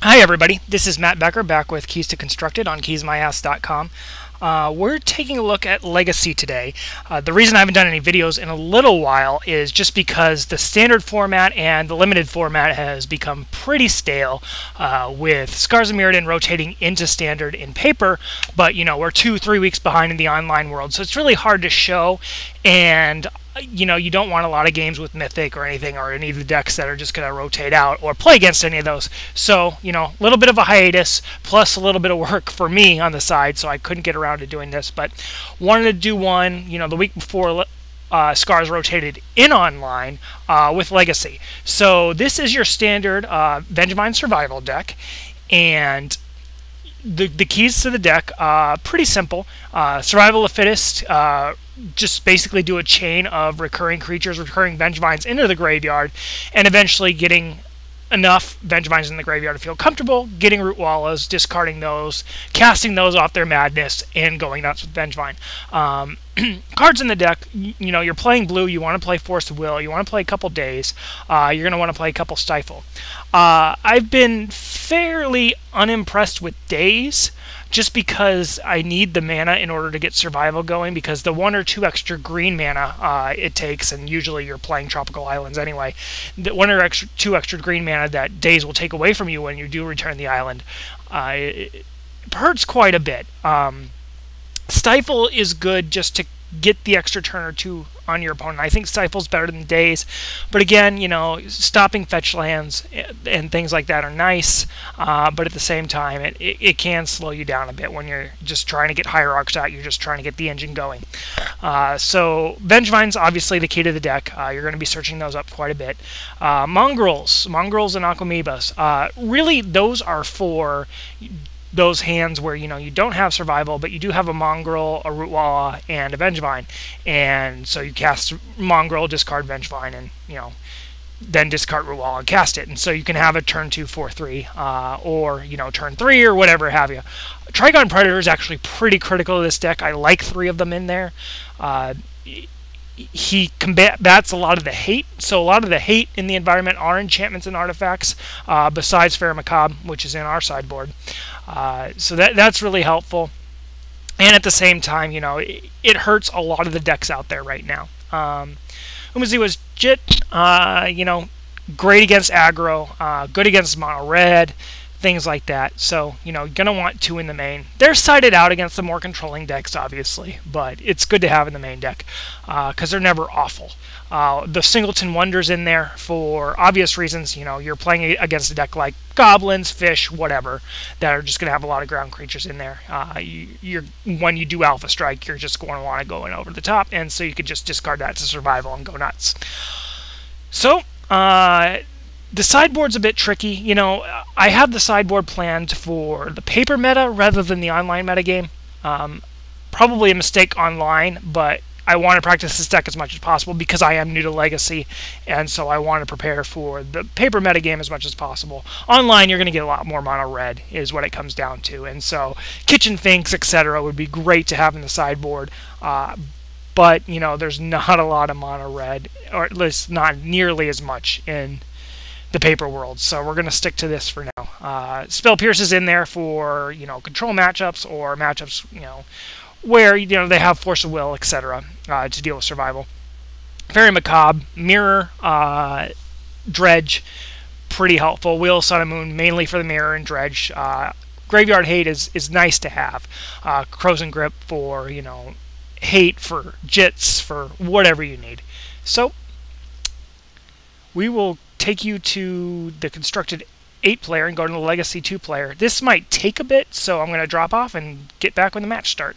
Hi everybody, this is Matt Becker back with Keys to Constructed on KeysMyaths.com. We're taking a look at Legacy today. The reason I haven't done any videos in a little while is just because the standard format and the limited format has become pretty stale with Scars and Mirrodin rotating into standard in paper, but we're 2-3 weeks behind in the online world, so it's really hard to show, and you don't want a lot of games with Mythic or anything, or any of the decks that are just going to rotate out or play against any of those. So, a little bit of a hiatus, plus a little bit of work for me on the side, so I couldn't get around to doing this. But wanted to do one, the week before Scars rotated in online with Legacy. So this is your standard Vengevine Survival deck, and the keys to the deck, pretty simple. Survival of the Fittest, just basically do a chain of recurring creatures, recurring Vengevines into the graveyard, and eventually getting enough Vengevines in the graveyard to feel comfortable, getting Root Wallows, discarding those, casting those off their madness, and going nuts with Vengevine. Cards in the deck, you're playing blue, you want to play Force of Will, you want to play a couple Daze, you're going to want to play a couple Stifle. I've been fairly unimpressed with Daze, just because I need the mana in order to get Survival going, because the 1 or 2 extra green mana it takes, and usually you're playing Tropical Islands anyway, the 1 or 2 extra green mana that Daze will take away from you when you do return the island, it hurts quite a bit. Stifle is good just to get the extra turn or two on your opponent. I think Stifle's better than Daze, but again, stopping fetch lands and things like that are nice, but at the same time, it can slow you down a bit when you're just trying to get Hierarchs out, you're just trying to get the engine going. So Vengevine's obviously the key to the deck. You're going to be searching those up quite a bit. Mongrels and Aquamoebas, really those are for those hands where you don't have Survival, but you do have a Mongrel, a Root Walla, and a Vengevine, and so you cast Mongrel, discard Vengevine, and then discard Root Walla and cast it, and so you can have a turn 2 4/3, or turn 3 or whatever have you. Trigon Predator is actually pretty critical to this deck. I like 3 of them in there. He combats a lot of the hate, so a lot of the hate in the environment are enchantments and artifacts, besides Fair Macabre, which is in our sideboard. So that's really helpful, and at the same time, it hurts a lot of the decks out there right now. Umeziwa's Jit, great against aggro, good against mono red, things like that. So, you're going to want 2 in the main. They're sided out against the more controlling decks, obviously, but it's good to have in the main deck because they're never awful. The Singleton Wonder's in there for obvious reasons. You're playing against a deck like Goblins, Fish, whatever, that are just going to have a lot of ground creatures in there. When you do Alpha Strike, you're just going to want to go in over the top, and so you could just discard that to Survival and go nuts. So, the sideboard's a bit tricky. I have the sideboard planned for the paper meta rather than the online metagame. Probably a mistake online, but I want to practice this deck as much as possible because I am new to Legacy, and so I want to prepare for the paper metagame as much as possible. Online, you're going to get a lot more mono red, is what it comes down to, and so Kitchen Finks, etc. would be great to have in the sideboard. But there's not a lot of mono red, or at least not nearly as much in the paper world, so we're going to stick to this for now. Spell Pierce is in there for control matchups, or matchups where they have Force of Will, etc. To deal with Survival. Very Macabre, Mirror, Dredge, pretty helpful. Wheel, Sun and Moon mainly for the Mirror and Dredge. Graveyard Hate is nice to have. Crows and Grip for hate, for Jits, for whatever you need. So we will take you to the constructed 8-player and go to the Legacy 2-player. This might take a bit, so I'm going to drop off and get back when the match starts.